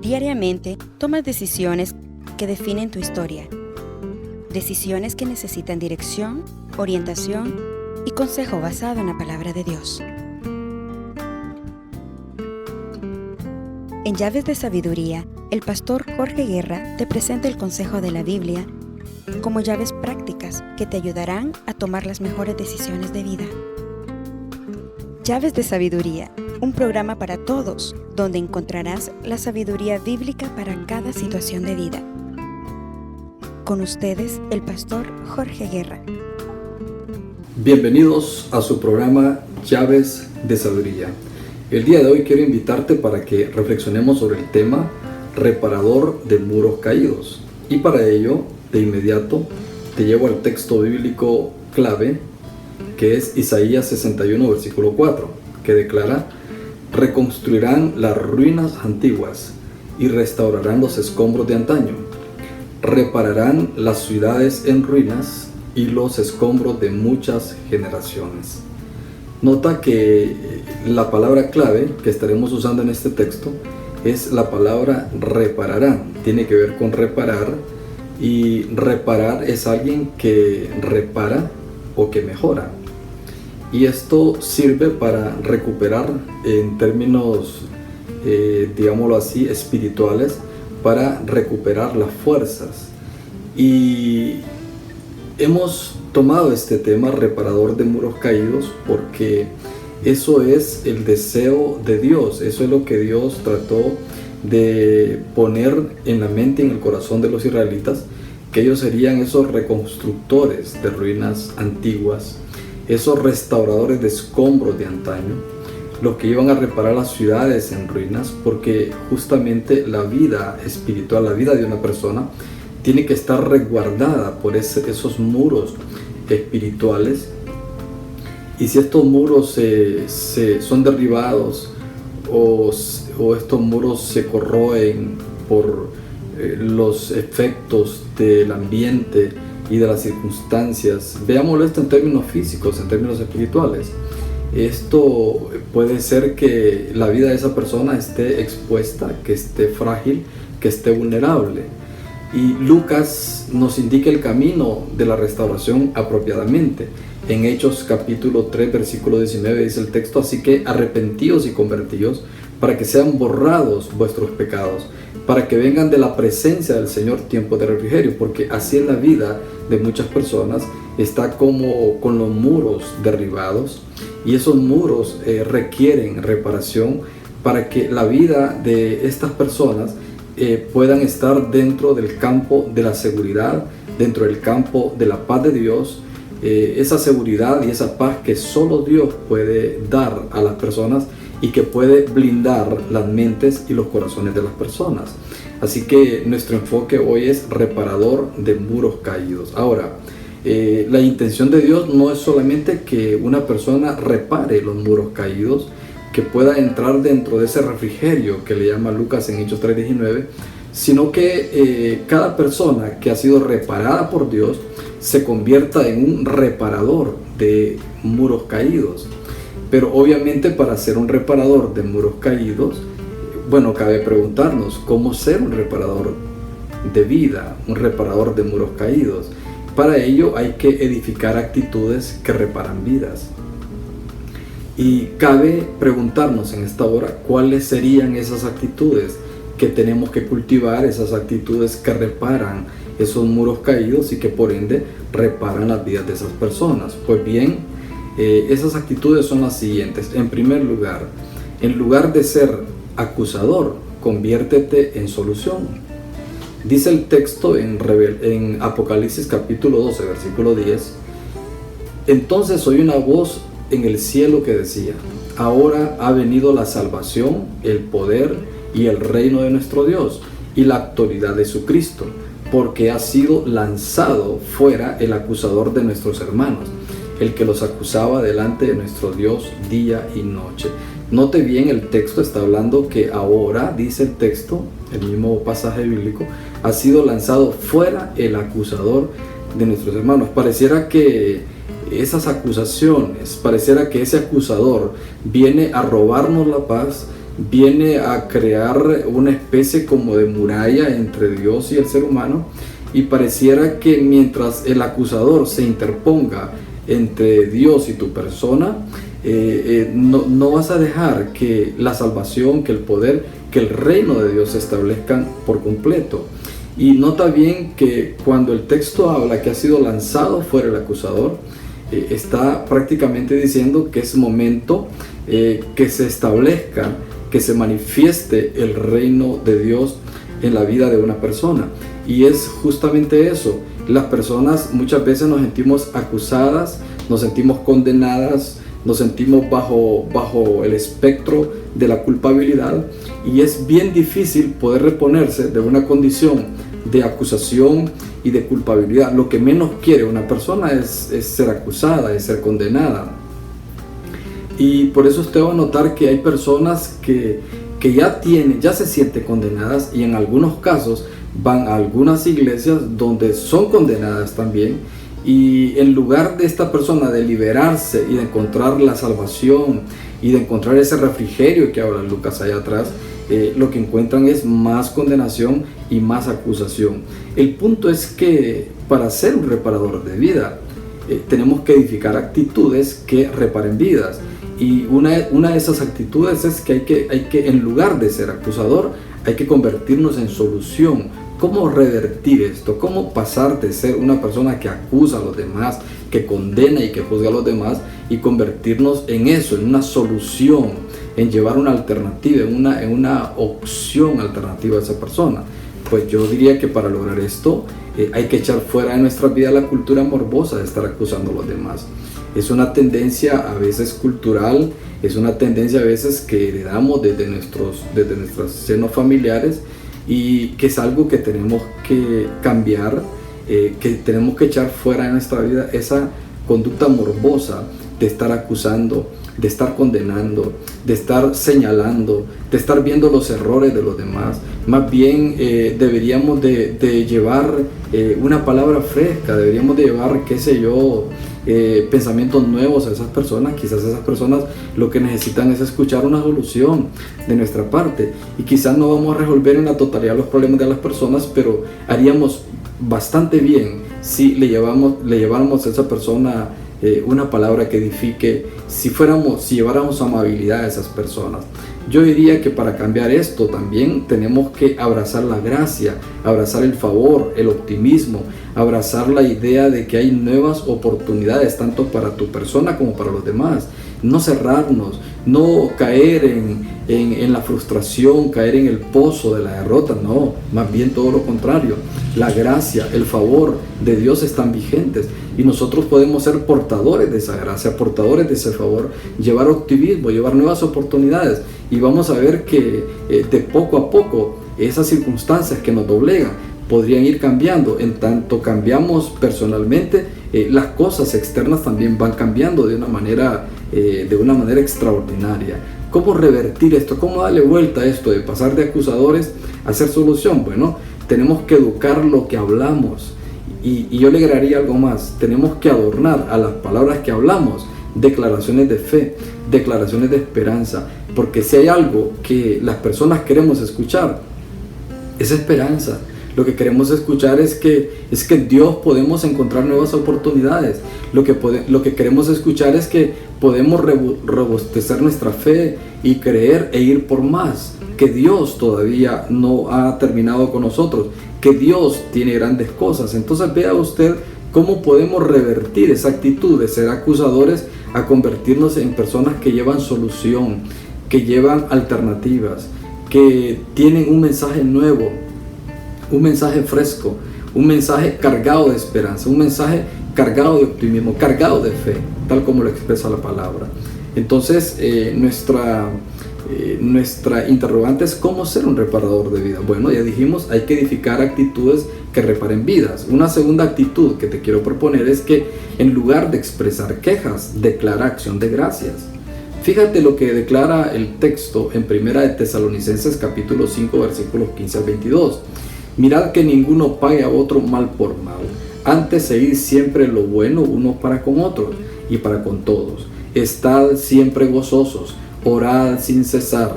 Diariamente tomas decisiones que definen tu historia. Decisiones que necesitan dirección, orientación y consejo basado en la palabra de Dios. En Llaves de Sabiduría, el pastor Jorge Guerra te presenta el consejo de la Biblia como llaves prácticas que te ayudarán a tomar las mejores decisiones de vida. Llaves de Sabiduría, un programa para todos, donde encontrarás la sabiduría bíblica para cada situación de vida. Con ustedes, el pastor Jorge Guerra. Bienvenidos a su programa Llaves de Sabiduría. El día de hoy quiero invitarte para que reflexionemos sobre el tema reparador de muros caídos. Y para ello, de inmediato, te llevo al texto bíblico clave, que es Isaías 61, versículo 4, que declara: reconstruirán las ruinas antiguas y restaurarán los escombros de antaño. Repararán las ciudades en ruinas y los escombros de muchas generaciones. Nota que la palabra clave que estaremos usando en este texto es la palabra repararán. Tiene que ver con reparar, y reparar es alguien que repara o que mejora. Y esto sirve para recuperar en términos, digámoslo así, espirituales, para recuperar las fuerzas. Y hemos tomado este tema reparador de muros caídos porque eso es el deseo de Dios, eso es lo que Dios trató de poner en la mente y en el corazón de los israelitas, que ellos serían esos reconstructores de ruinas antiguas, esos restauradores de escombros de antaño, los que iban a reparar las ciudades en ruinas, porque justamente la vida espiritual, la vida de una persona, tiene que estar resguardada por esos muros espirituales. Y si estos muros son derribados o estos muros se corroen por los efectos del ambiente y de las circunstancias, veámoslo esto en términos físicos, en términos espirituales, esto puede ser que la vida de esa persona esté expuesta, que esté frágil, que esté vulnerable. Y Lucas nos indica el camino de la restauración apropiadamente. En Hechos capítulo 3 versículo 19 dice el texto: así que arrepentíos y convertíos para que sean borrados vuestros pecados, para que vengan de la presencia del Señor tiempos de refrigerio, porque así en la vida de muchas personas está como con los muros derribados, y esos muros requieren reparación para que la vida de estas personas puedan estar dentro del campo de la seguridad, dentro del campo de la paz de Dios, esa seguridad y esa paz que solo Dios puede dar a las personas y que puede blindar las mentes y los corazones de las personas. Así que nuestro enfoque hoy es reparador de muros caídos. Ahora, la intención de Dios no es solamente que una persona repare los muros caídos, que pueda entrar dentro de ese refrigerio que le llama Lucas en Hechos 3:19, sino que cada persona que ha sido reparada por Dios se convierta en un reparador de muros caídos. Pero obviamente, para ser un reparador de muros caídos, bueno, cabe preguntarnos cómo ser un reparador de vida, un reparador de muros caídos. Para ello hay que edificar actitudes que reparan vidas. Y cabe preguntarnos en esta hora cuáles serían esas actitudes que tenemos que cultivar, esas actitudes que reparan esos muros caídos y que por ende reparan las vidas de esas personas. Pues bien, esas actitudes son las siguientes. En primer lugar, en lugar de ser acusador, conviértete en solución. Dice el texto en Apocalipsis capítulo 12, versículo 10: entonces oí una voz en el cielo que decía: ahora ha venido la salvación, el poder y el reino de nuestro Dios y la autoridad de su Cristo, porque ha sido lanzado fuera el acusador de nuestros hermanos, el que los acusaba delante de nuestro Dios día y noche. Note bien, el texto está hablando que ahora, dice el texto, el mismo pasaje bíblico, ha sido lanzado fuera el acusador de nuestros hermanos. Pareciera que esas acusaciones, pareciera que ese acusador viene a robarnos la paz, viene a crear una especie como de muralla entre Dios y el ser humano, y pareciera que mientras el acusador se interponga entre Dios y tu persona, no vas a dejar que la salvación, que el poder, que el reino de Dios se establezcan por completo. Y nota bien que cuando el texto habla que ha sido lanzado fuera el acusador, está prácticamente diciendo que es momento que se establezca, que se manifieste el reino de Dios en la vida de una persona. Y es justamente eso. Las personas muchas veces nos sentimos acusadas, nos sentimos condenadas, nos sentimos bajo el espectro de la culpabilidad, y es bien difícil poder reponerse de una condición de acusación y de culpabilidad. Lo que menos quiere una persona es ser acusada, es ser condenada. Y por eso usted va a notar que hay personas que ya se sienten condenadas, y en algunos casos van a algunas iglesias donde son condenadas también, y en lugar de esta persona de liberarse y de encontrar la salvación y de encontrar ese refrigerio que habla Lucas allá atrás, lo que encuentran es más condenación y más acusación. El punto es que para ser un reparador de vida tenemos que edificar actitudes que reparen vidas, y una de esas actitudes es que hay que en lugar de ser acusador, hay que convertirnos en solución. ¿Cómo revertir esto? ¿Cómo pasar de ser una persona que acusa a los demás, que condena y que juzga a los demás, y convertirnos en eso, en una solución, en llevar una alternativa, en una opción alternativa a esa persona? Pues yo diría que para lograr esto hay que echar fuera de nuestra vida la cultura morbosa de estar acusando a los demás. Es una tendencia a veces cultural, es una tendencia a veces que heredamos desde nuestros senos familiares, y que es algo que tenemos que cambiar, que tenemos que echar fuera de nuestra vida, esa conducta morbosa de estar acusando, de estar condenando, de estar señalando, de estar viendo los errores de los demás. Más bien deberíamos de llevar una palabra fresca, deberíamos de llevar, qué sé yo, pensamientos nuevos a esas personas. Quizás esas personas lo que necesitan es escuchar una solución de nuestra parte, y quizás no vamos a resolver en la totalidad los problemas de las personas, pero haríamos bastante bien si le lleváramos a esa persona una palabra que edifique, si lleváramos amabilidad a esas personas. Yo diría que para cambiar esto también tenemos que abrazar la gracia, abrazar el favor, el optimismo, abrazar la idea de que hay nuevas oportunidades tanto para tu persona como para los demás. No cerrarnos, no caer en la frustración, caer en el pozo de la derrota, no, más bien todo lo contrario. La gracia, el favor de Dios están vigentes, y nosotros podemos ser portadores de esa gracia, portadores de ese favor, llevar optimismo, llevar nuevas oportunidades, y vamos a ver que de poco a poco esas circunstancias que nos doblegan podrían ir cambiando. En tanto cambiamos personalmente, las cosas externas también van cambiando de una manera extraordinaria. ¿Cómo revertir esto? ¿Cómo darle vuelta a esto de pasar de acusadores a ser solución? Bueno, tenemos que educar lo que hablamos, y yo le agregaría algo más. Tenemos que adornar a las palabras que hablamos declaraciones de fe, declaraciones de esperanza, porque si hay algo que las personas queremos escuchar, es esperanza. Lo que queremos escuchar es que en Dios podemos encontrar nuevas oportunidades. Lo que queremos escuchar es que podemos robustecer nuestra fe y creer e ir por más. Que Dios todavía no ha terminado con nosotros. Que Dios tiene grandes cosas. Entonces vea usted cómo podemos revertir esa actitud de ser acusadores a convertirnos en personas que llevan solución, que llevan alternativas, que tienen un mensaje nuevo, un mensaje fresco, un mensaje cargado de esperanza, un mensaje cargado de optimismo, cargado de fe, tal como lo expresa la palabra. Entonces nuestra interrogante es cómo ser un reparador de vida. Bueno, ya dijimos, hay que edificar actitudes que reparen vidas. Una segunda actitud que te quiero proponer es que en lugar de expresar quejas, declara acción de gracias. Fíjate lo que declara el texto en 1 de Tesalonicenses capítulo 5 versículos 15 al 22. Mirad que ninguno pague a otro mal por mal. Antes seguid siempre lo bueno unos para con otros y para con todos. Estad siempre gozosos, orad sin cesar,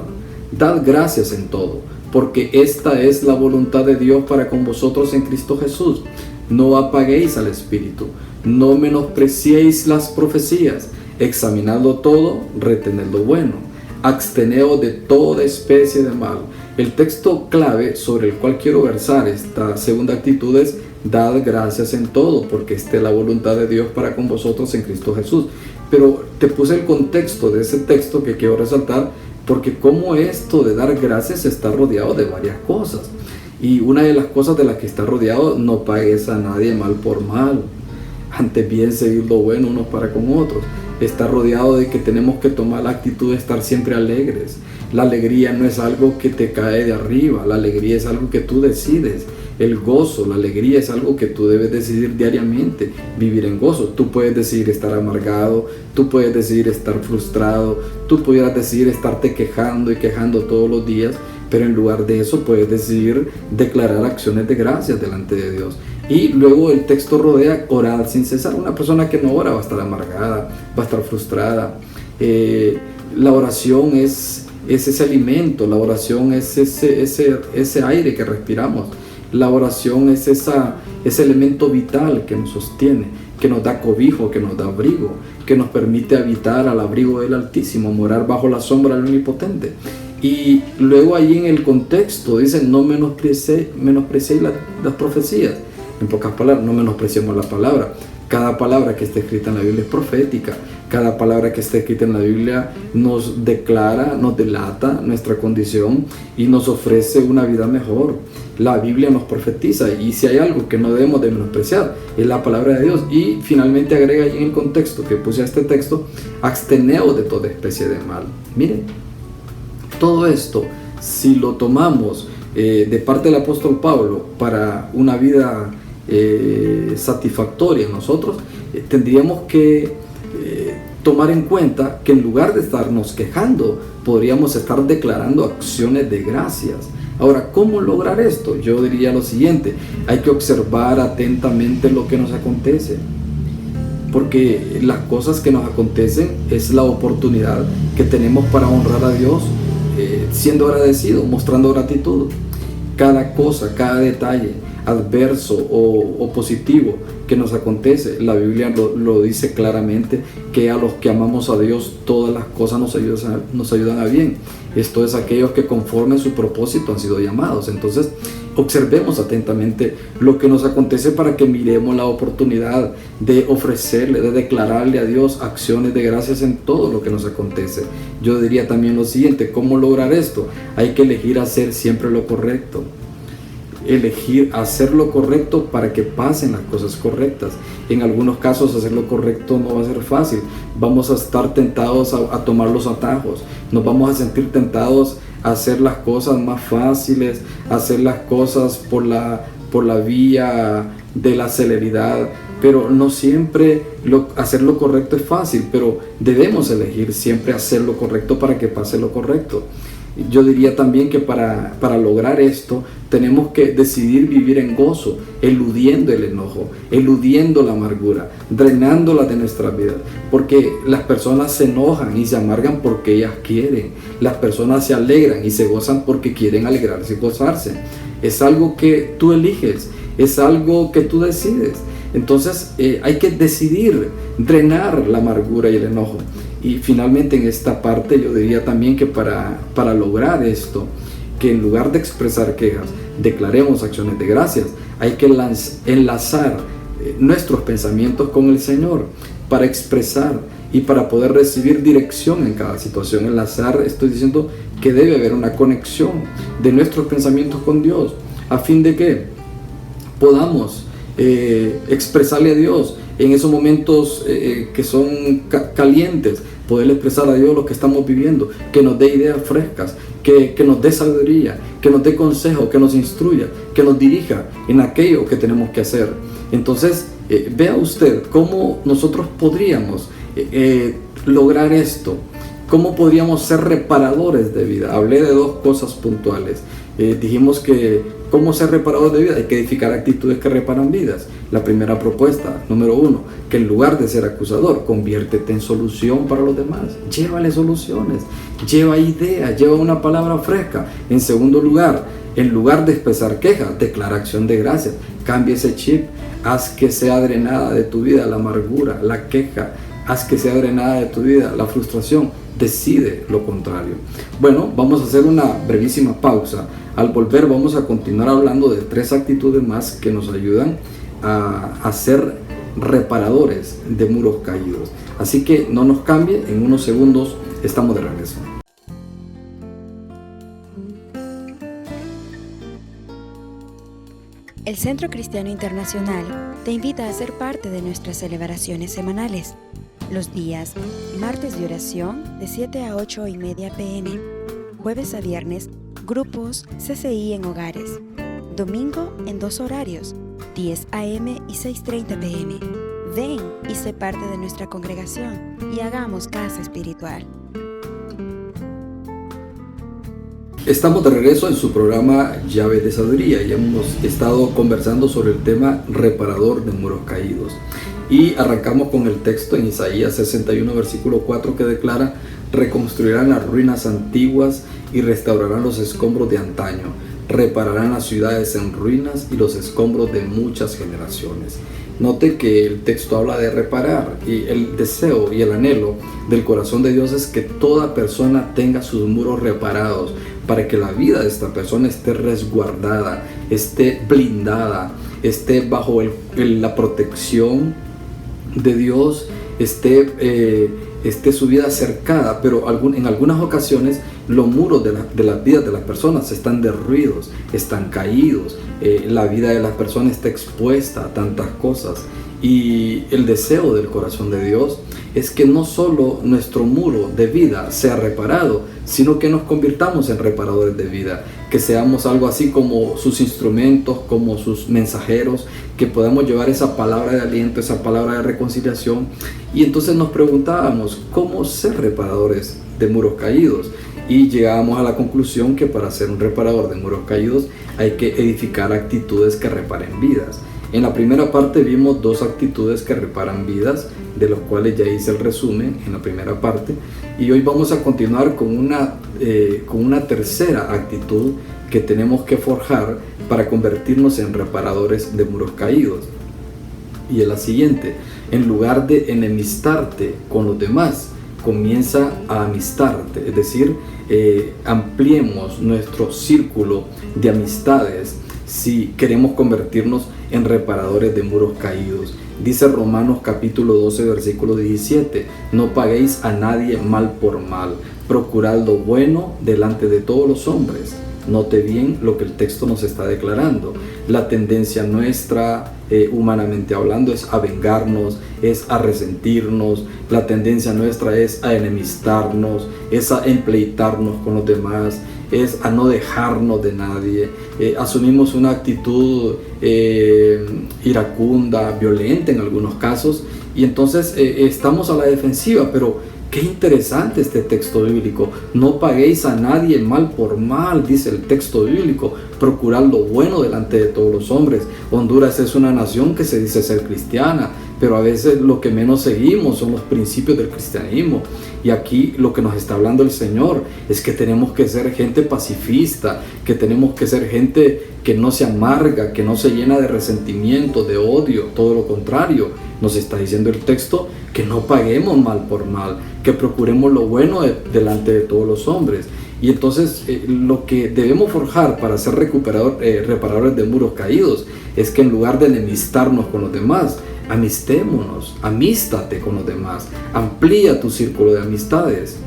Dad gracias en todo, porque esta es la voluntad de Dios para con vosotros en Cristo Jesús. No apaguéis al Espíritu, no menospreciéis las profecías, examinadlo todo, retened lo bueno, absteneos de toda especie de mal. El texto clave sobre el cual quiero versar esta segunda actitud es: dad gracias en todo, porque esta es la voluntad de Dios para con vosotros en Cristo Jesús. Pero te puse el contexto de ese texto que quiero resaltar, porque como esto de dar gracias está rodeado de varias cosas. Y una de las cosas de las que está rodeado: no pagues a nadie mal por mal, antes bien seguir lo bueno unos para con otros. Está rodeado de que tenemos que tomar la actitud de estar siempre alegres. La alegría no es algo que te cae de arriba, la alegría es algo que tú decides. El gozo, la alegría es algo que tú debes decidir diariamente, vivir en gozo. Tú puedes decidir estar amargado, tú puedes decidir estar frustrado, tú pudieras decidir estarte quejando y quejando todos los días, pero en lugar de eso puedes decidir declarar acciones de gracias delante de Dios. Y luego el texto rodea: orar sin cesar. Una persona que no ora va a estar amargada, va a estar frustrada. La oración es ese alimento, la oración es ese aire que respiramos. La oración es ese elemento vital que nos sostiene, que nos da cobijo, que nos da abrigo, que nos permite habitar al abrigo del Altísimo, morar bajo la sombra del Omnipotente. Y luego ahí en el contexto dice: no menospreciéis las profecías. En pocas palabras, no menospreciemos la palabra. Cada palabra que está escrita en la Biblia es profética. Cada palabra que está escrita en la Biblia nos declara, nos delata nuestra condición y nos ofrece una vida mejor. La Biblia nos profetiza, y si hay algo que no debemos de menospreciar es la palabra de Dios. Y finalmente agrega ahí en el contexto que puse a este texto: absteneos de toda especie de mal. Miren, todo esto, si lo tomamos de parte del apóstol Pablo para una vida satisfactoria en nosotros, tendríamos que tomar en cuenta que en lugar de estarnos quejando, podríamos estar declarando acciones de gracias. Ahora, ¿cómo lograr esto? Yo diría lo siguiente: hay que observar atentamente lo que nos acontece, porque las cosas que nos acontecen es la oportunidad que tenemos para honrar a Dios, siendo agradecido, mostrando gratitud. Cada cosa, cada detalle adverso o positivo que nos acontece, la Biblia lo dice claramente, que a los que amamos a Dios todas las cosas nos ayudan a bien. Esto es, aquellos que conforme a su propósito han sido llamados. Entonces, observemos atentamente lo que nos acontece para que miremos la oportunidad de ofrecerle, de declararle a Dios acciones de gracias en todo lo que nos acontece. Yo diría también lo siguiente: ¿cómo lograr esto? Hay que elegir hacer siempre lo correcto. Elegir hacer lo correcto para que pasen las cosas correctas. En algunos casos hacer lo correcto no va a ser fácil. Vamos a estar tentados a tomar los atajos. Nos vamos a sentir tentados a hacer las cosas más fáciles, a hacer las cosas por la vía de la celeridad. Pero no siempre hacer lo correcto es fácil, pero debemos elegir siempre hacer lo correcto para que pase lo correcto. Yo diría también que para lograr esto tenemos que decidir vivir en gozo, eludiendo el enojo, eludiendo la amargura, drenándola de nuestras vidas, porque las personas se enojan y se amargan porque ellas quieren. Las personas se alegran y se gozan porque quieren alegrarse y gozarse. Es algo que tú eliges, es algo que tú decides. Entonces hay que decidir drenar la amargura y el enojo. Y finalmente, en esta parte yo diría también que para lograr esto, que en lugar de expresar quejas, declaremos acciones de gracias. Hay que enlazar nuestros pensamientos con el Señor para expresar y para poder recibir dirección en cada situación. Enlazar, estoy diciendo que debe haber una conexión de nuestros pensamientos con Dios, a fin de que podamos expresarle a Dios en esos momentos que son calientes, poder expresar a Dios lo que estamos viviendo, que nos dé ideas frescas, que nos dé sabiduría, que nos dé consejo, que nos instruya, que nos dirija en aquello que tenemos que hacer. Entonces, vea usted cómo nosotros podríamos lograr esto ¿Cómo podríamos ser reparadores de vida? Hablé de dos cosas puntuales. Dijimos que ¿cómo ser reparador de vida? Hay que edificar actitudes que reparan vidas. La primera propuesta, número 1, que en lugar de ser acusador, conviértete en solución para los demás. Llévale soluciones, lleva ideas, lleva una palabra fresca. En segundo lugar, en lugar de expresar quejas, declara acción de gracias. Cambia ese chip, haz que sea drenada de tu vida la amargura, la queja, haz que sea drenada de tu vida la frustración. Decide lo contrario. Bueno, vamos a hacer una brevísima pausa. Al volver vamos a continuar hablando de 3 actitudes más que nos ayudan a ser reparadores de muros caídos. Así que no nos cambie, en unos segundos estamos de regreso. El Centro Cristiano Internacional te invita a ser parte de nuestras celebraciones semanales. Los días, martes de oración de 7 a 8:30 p.m, jueves a viernes, grupos CCI en hogares, domingo en 2 horarios, 10 a.m. y 6:30 p.m. Ven y sé parte de nuestra congregación y hagamos casa espiritual. Estamos de regreso en su programa Llaves de Sabiduría y hemos estado conversando sobre el tema reparador de muros caídos. Y arrancamos con el texto en Isaías 61, versículo 4, que declara: reconstruirán las ruinas antiguas y restaurarán los escombros de antaño, repararán las ciudades en ruinas y los escombros de muchas generaciones. Note que el texto habla de reparar, y el deseo y el anhelo del corazón de Dios es que toda persona tenga sus muros reparados, para que la vida de esta persona esté resguardada, esté blindada, esté bajo la protección de Dios, esté su vida cercada. Pero en algunas ocasiones los muros de las vidas de las personas están derruidos, están caídos, la vida de las personas está expuesta a tantas cosas. Y el deseo del corazón de Dios es que no solo nuestro muro de vida sea reparado, sino que nos convirtamos en reparadores de vida, que seamos algo así como sus instrumentos, como sus mensajeros, que podamos llevar esa palabra de aliento, esa palabra de reconciliación. Y entonces nos preguntábamos, ¿cómo ser reparadores de muros caídos? Y llegábamos a la conclusión que para ser un reparador de muros caídos hay que edificar actitudes que reparen vidas. En la primera parte vimos 2 actitudes que reparan vidas, de los cuales ya hice el resumen en la primera parte, y hoy vamos a continuar con una tercera actitud que tenemos que forjar para convertirnos en reparadores de muros caídos. Y es la siguiente: en lugar de enemistarte con los demás, comienza a amistarte, es decir, ampliemos nuestro círculo de amistades si queremos convertirnos en reparadores de muros caídos. Dice Romanos capítulo 12, versículo 17: no paguéis a nadie mal por mal, procurad lo bueno delante de todos los hombres. Note bien lo que el texto nos está declarando. La tendencia nuestra, humanamente hablando, es a vengarnos, es a resentirnos. La tendencia nuestra es a enemistarnos, es a empleitarnos con los demás, es a no dejarnos de nadie. Asumimos una actitud iracunda, violenta en algunos casos, y entonces estamos a la defensiva. Pero qué interesante este texto bíblico. No paguéis a nadie mal por mal, dice el texto bíblico. Procurad lo bueno delante de todos los hombres. Honduras es una nación que se dice ser cristiana, pero a veces lo que menos seguimos son los principios del cristianismo. Y aquí lo que nos está hablando el Señor es que tenemos que ser gente pacifista, que tenemos que ser gente que no se amarga, que no se llena de resentimiento, de odio. Todo lo contrario, nos está diciendo el texto que no paguemos mal por mal, que procuremos lo bueno delante de todos los hombres. Y entonces lo que debemos forjar para ser reparadores de muros caídos es que en lugar de enemistarnos con los demás, amistémonos, amístate con los demás, amplía tu círculo de amistades.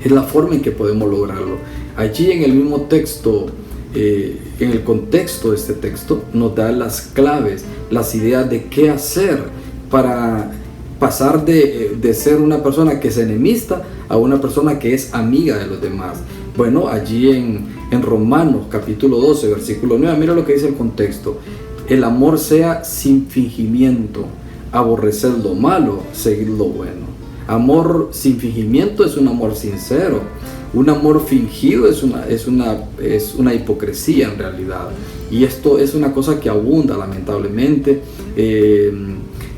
Es la forma en que podemos lograrlo. Allí en el mismo texto, en el contexto de este texto, nos da las claves, las ideas de qué hacer para pasar de ser una persona que es enemista a una persona que es amiga de los demás. Bueno, allí en Romanos capítulo 12, versículo 9, mira lo que dice el contexto: el amor sea sin fingimiento, aborreced lo malo, seguid lo bueno. Amor sin fingimiento es un amor sincero. Un amor fingido es una hipocresía en realidad. Y esto es una cosa que abunda lamentablemente.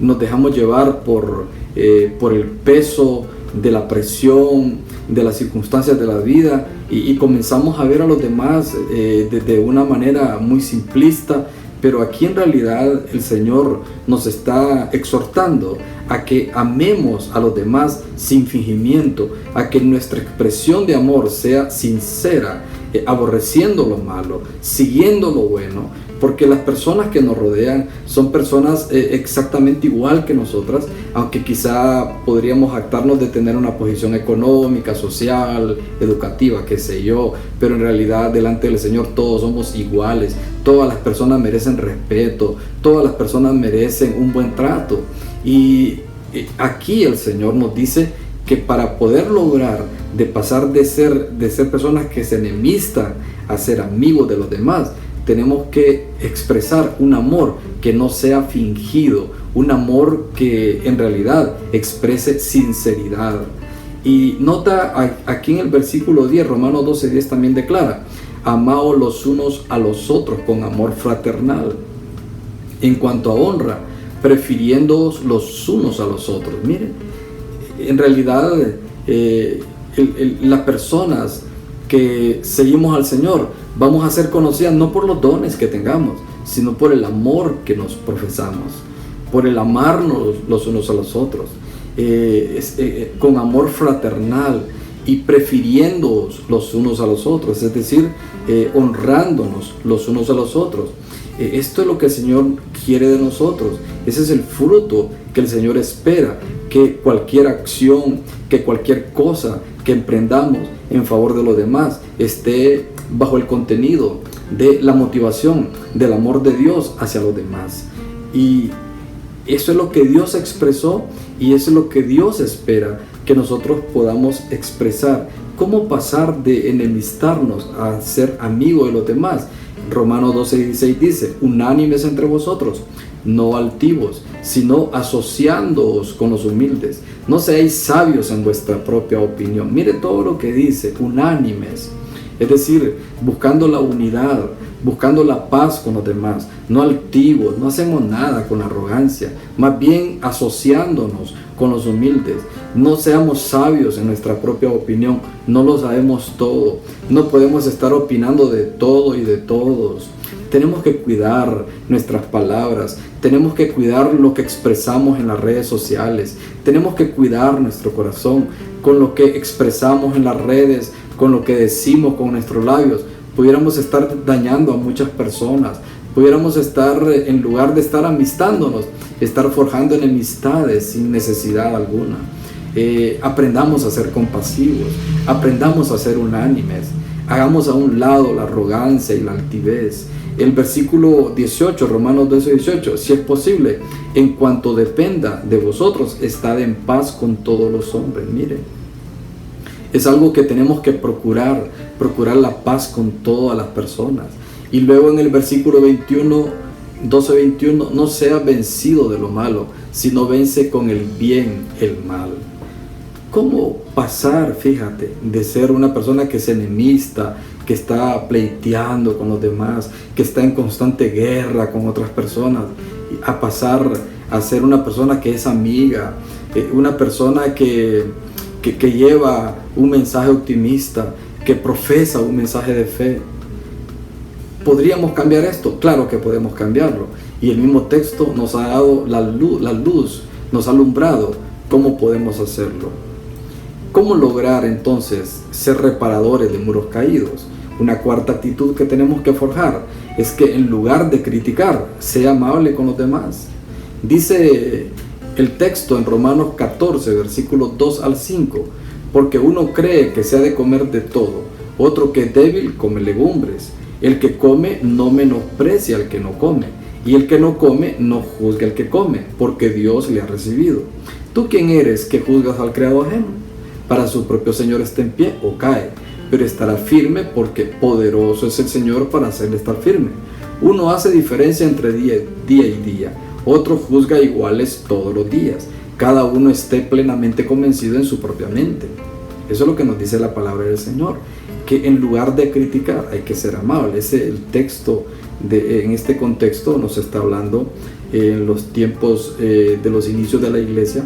Nos dejamos llevar por el peso de la presión, de las circunstancias de la vida, y comenzamos a ver a los demás de una manera muy simplista. Pero aquí en realidad el Señor nos está exhortando a que amemos a los demás sin fingimiento, a que nuestra expresión de amor sea sincera, aborreciendo lo malo, siguiendo lo bueno, porque las personas que nos rodean son personas exactamente igual que nosotras, aunque quizá podríamos jactarnos de tener una posición económica, social, educativa, qué sé yo, pero en realidad delante del Señor todos somos iguales. Todas las personas merecen respeto, todas las personas merecen un buen trato. Y aquí el Señor nos dice que para poder lograr de pasar de ser personas que se enemistan a ser amigos de los demás, tenemos que expresar un amor que no sea fingido, un amor que en realidad exprese sinceridad. Y nota aquí en el versículo 10, Romanos 12:10 también declara: amaos los unos a los otros con amor fraternal. En cuanto a honra, prefiriéndoos los unos a los otros. Miren, en realidad las personas que seguimos al Señor vamos a ser conocidas no por los dones que tengamos, sino por el amor que nos profesamos, por el amarnos los unos a los otros, con amor fraternal y prefiriéndoos los unos a los otros, es decir, honrándonos los unos a los otros. Esto es lo que el Señor quiere de nosotros. Ese es el fruto que el Señor espera, que cualquier acción, que cualquier cosa que emprendamos en favor de los demás esté bajo el contenido de la motivación del amor de Dios hacia los demás. Y eso es lo que Dios expresó, y eso es lo que Dios espera que nosotros podamos expresar. ¿Cómo pasar de enemistarnos a ser amigos de los demás? Romanos 12:16 dice: unánimes entre vosotros, no altivos, sino asociándoos con los humildes. No seáis sabios en vuestra propia opinión. Mire todo lo que dice: unánimes. Es decir, buscando la unidad, buscando la paz con los demás, no altivos, no hacemos nada con arrogancia, más bien asociándonos con los humildes. No seamos sabios en nuestra propia opinión, no lo sabemos todo, no podemos estar opinando de todo y de todos. Tenemos que cuidar nuestras palabras, tenemos que cuidar lo que expresamos en las redes sociales, tenemos que cuidar nuestro corazón con lo que expresamos en las redes, con lo que decimos con nuestros labios. Pudiéramos estar dañando a muchas personas, pudiéramos estar, en lugar de estar amistándonos, estar forjando enemistades sin necesidad alguna. Aprendamos a ser compasivos, aprendamos a ser unánimes, hagamos a un lado la arrogancia y la altivez. El versículo 18, Romanos 12:18, si es posible, en cuanto dependa de vosotros, estad en paz con todos los hombres. Miren, es algo que tenemos que procurar la paz con todas las personas. Y luego en el versículo 12:21, no seas vencido de lo malo, sino vence con el bien el mal. ¿Cómo pasar, fíjate, de ser una persona que es enemista, que está pleiteando con los demás, que está en constante guerra con otras personas, a pasar a ser una persona que es amiga, una persona que lleva un mensaje optimista, que profesa un mensaje de fe? ¿Podríamos cambiar esto? Claro que podemos cambiarlo. Y el mismo texto nos ha dado la luz, nos ha alumbrado cómo podemos hacerlo. ¿Cómo lograr entonces ser reparadores de muros caídos? Una cuarta actitud que tenemos que forjar es que en lugar de criticar, sea amable con los demás. Dice el texto en Romanos 14, versículos 2 al 5, porque uno cree que se ha de comer de todo, otro que es débil come legumbres. El que come no menosprecia al que no come, y el que no come no juzga al que come, porque Dios le ha recibido. ¿Tú quién eres que juzgas al criado ajeno? Para su propio Señor está en pie o cae, pero estará firme, porque poderoso es el Señor para hacerle estar firme. Uno hace diferencia entre día y día, otro juzga iguales todos los días. cada uno esté plenamente convencido en su propia mente. Eso es lo que nos dice la palabra del Señor, que en lugar de criticar hay que ser amable. El texto en este contexto nos está hablando en los tiempos de los inicios de la iglesia.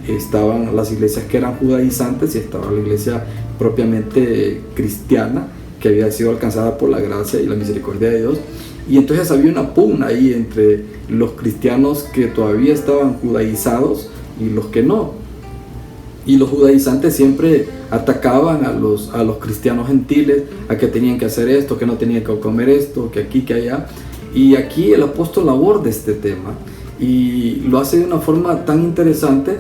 Estaban las iglesias que eran judaizantes y estaba la iglesia propiamente cristiana, que había sido alcanzada por la gracia y la misericordia de Dios. Y entonces había una pugna ahí entre los cristianos que todavía estaban judaizados y los que no. Y los judaizantes siempre atacaban a los cristianos gentiles, a que tenían que hacer esto, que no tenían que comer esto, que aquí, que allá. Y aquí el apóstol aborda este tema y lo hace de una forma tan interesante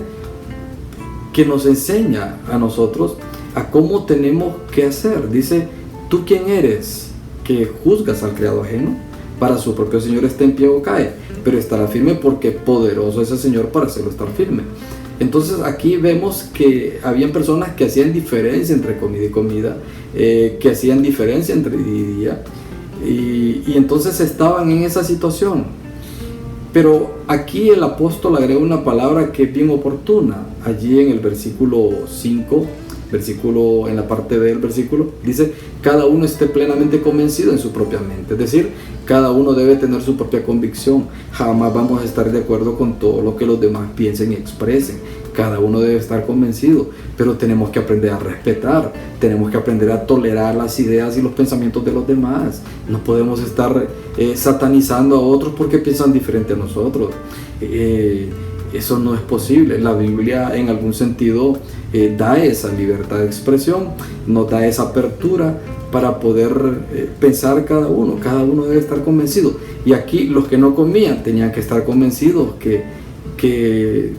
que nos enseña a nosotros a cómo tenemos que hacer. Dice: ¿tú quién eres que juzgas al criado ajeno? Para su propio Señor está en pie o cae, pero estará firme porque poderoso es el Señor para hacerlo estar firme. Entonces aquí vemos que habían personas que hacían diferencia entre comida y comida, que hacían diferencia entre día y día, y entonces estaban en esa situación. Pero aquí el apóstol agrega una palabra que es bien oportuna. Allí en el versículo 5, en la parte B del versículo, dice: cada uno esté plenamente convencido en su propia mente. Es decir, cada uno debe tener su propia convicción. Jamás vamos a estar de acuerdo con todo lo que los demás piensen y expresen. Cada uno debe estar convencido, pero tenemos que aprender a respetar, tenemos que aprender a tolerar las ideas y los pensamientos de los demás. No podemos estar satanizando a otros porque piensan diferente a nosotros. Eso no es posible. La Biblia en algún sentido da esa libertad de expresión, nos da esa apertura para poder pensar cada uno debe estar convencido. Y aquí los que no comían tenían que estar convencidos que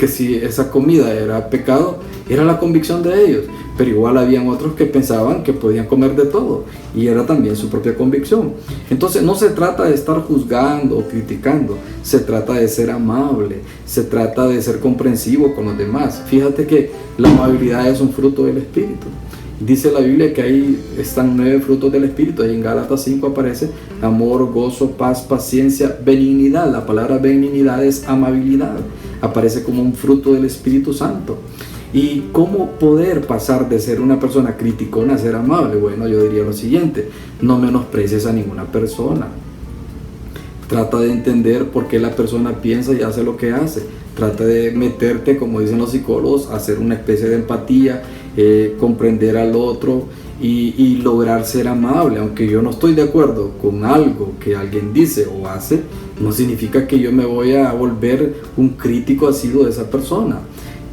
si esa comida era pecado, era la convicción de ellos, pero igual habían otros que pensaban que podían comer de todo y era también su propia convicción. Entonces no se trata de estar juzgando o criticando, se trata de ser amable, se trata de ser comprensivo con los demás. Fíjate que la amabilidad es un fruto del Espíritu. Dice la Biblia que ahí están 9 frutos del Espíritu. Ahí en Gálatas 5 aparece amor, gozo, paz, paciencia, benignidad. La palabra benignidad es amabilidad. Aparece como un fruto del Espíritu Santo. ¿Y cómo poder pasar de ser una persona criticona a ser amable? Bueno, yo diría lo siguiente: no menosprecies a ninguna persona. Trata de entender por qué la persona piensa y hace lo que hace. Trata de meterte, como dicen los psicólogos, a hacer una especie de empatía, comprender al otro y lograr ser amable. Aunque yo no estoy de acuerdo con algo que alguien dice o hace, no significa que yo me voy a volver un crítico asiduo de esa persona.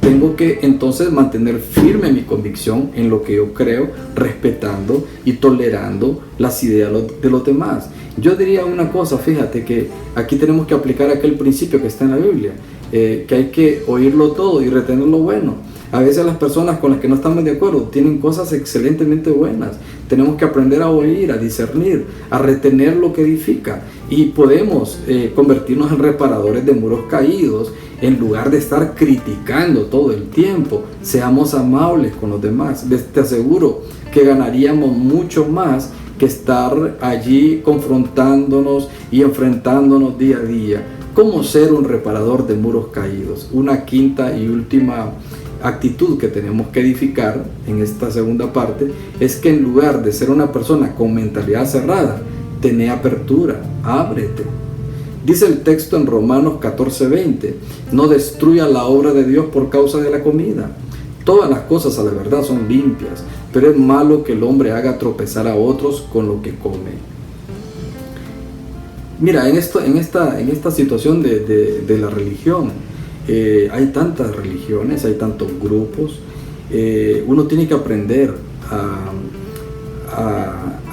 Tengo que entonces mantener firme mi convicción en lo que yo creo, respetando y tolerando las ideas de los demás. Yo diría una cosa, fíjate que aquí tenemos que aplicar aquel principio que está en la Biblia, que hay que oírlo todo y retener lo bueno. A veces las personas con las que no estamos de acuerdo tienen cosas excelentemente buenas. Tenemos que aprender a oír, a discernir, a retener lo que edifica. Y podemos convertirnos en reparadores de muros caídos en lugar de estar criticando todo el tiempo. Seamos amables con los demás. Te aseguro que ganaríamos mucho más que estar allí confrontándonos y enfrentándonos día a día. ¿Cómo ser un reparador de muros caídos? Una quinta y última actitud que tenemos que edificar en esta segunda parte es que en lugar de ser una persona con mentalidad cerrada, tené apertura, ábrete. Dice el texto en Romanos 14:20: no destruya la obra de Dios por causa de la comida. Todas las cosas a la verdad son limpias, pero es malo que el hombre haga tropezar a otros con lo que come. Mira, en esta situación de la religión, hay tantas religiones, hay tantos grupos. Uno tiene que aprender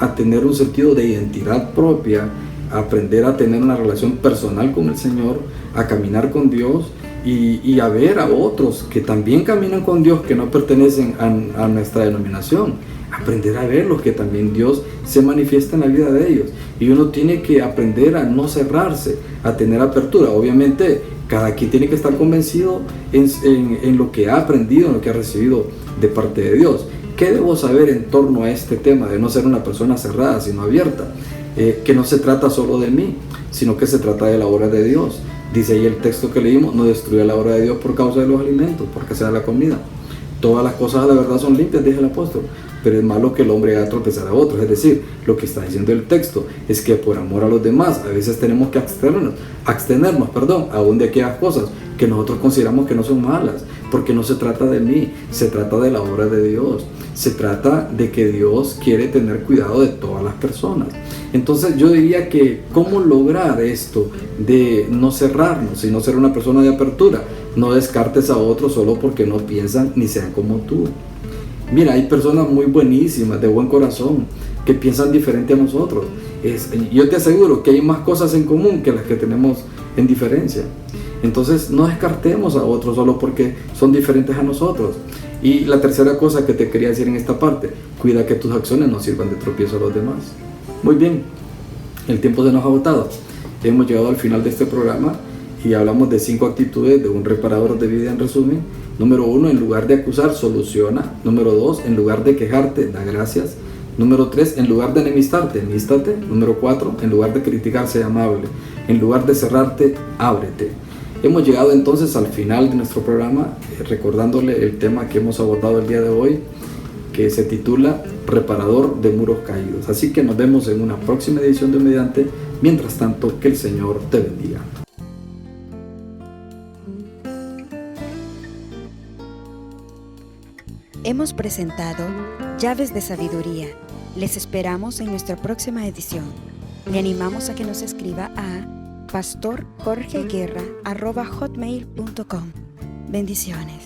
a tener un sentido de identidad propia, a aprender a tener una relación personal con el Señor, a caminar con Dios y a ver a otros que también caminan con Dios, que no pertenecen a nuestra denominación. Aprender a verlos, que también Dios se manifiesta en la vida de ellos. Y uno tiene que aprender a no cerrarse, a tener apertura. Obviamente, cada quien tiene que estar convencido en lo que ha aprendido, en lo que ha recibido de parte de Dios. ¿Qué debo saber en torno a este tema de no ser una persona cerrada, sino abierta? Que no se trata solo de mí, sino que se trata de la obra de Dios. Dice ahí el texto que leímos, no destruya la obra de Dios por causa de los alimentos, porque sea la comida. Todas las cosas a la verdad son limpias, dice el apóstol, pero es malo que el hombre haga tropezar a otros. Es decir, lo que está diciendo el texto es que por amor a los demás a veces tenemos que abstenernos, aún de aquellas cosas que nosotros consideramos que no son malas, porque no se trata de mí, se trata de la obra de Dios, se trata de que Dios quiere tener cuidado de todas las personas. Entonces yo diría que cómo lograr esto de no cerrarnos, sino ser una persona de apertura. No descartes a otros solo porque no piensan ni sean como tú. Mira, hay personas muy buenísimas, de buen corazón, que piensan diferente a nosotros. Yo te aseguro que hay más cosas en común que las que tenemos en diferencia. Entonces no descartemos a otros solo porque son diferentes a nosotros. Y la tercera cosa que te quería decir en esta parte, cuida que tus acciones no sirvan de tropiezo a los demás. Muy bien, el tiempo se nos ha agotado. Hemos llegado al final de este programa y hablamos de 5 actitudes de un reparador de vida en resumen. Número 1, en lugar de acusar, soluciona. Número 2, en lugar de quejarte, da gracias. Número 3, en lugar de enemistarte, enístate. Número 4, en lugar de criticar, sé amable. En lugar de cerrarte, ábrete. Hemos llegado entonces al final de nuestro programa, recordándole el tema que hemos abordado el día de hoy, que se titula Reparador de muros caídos. Así que nos vemos en una próxima edición de Mediante. Mientras tanto, que el Señor te bendiga. Hemos presentado Llaves de Sabiduría. Les esperamos en nuestra próxima edición. Le animamos a que nos escriba a pastorjorgeguerra@hotmail.com. Bendiciones.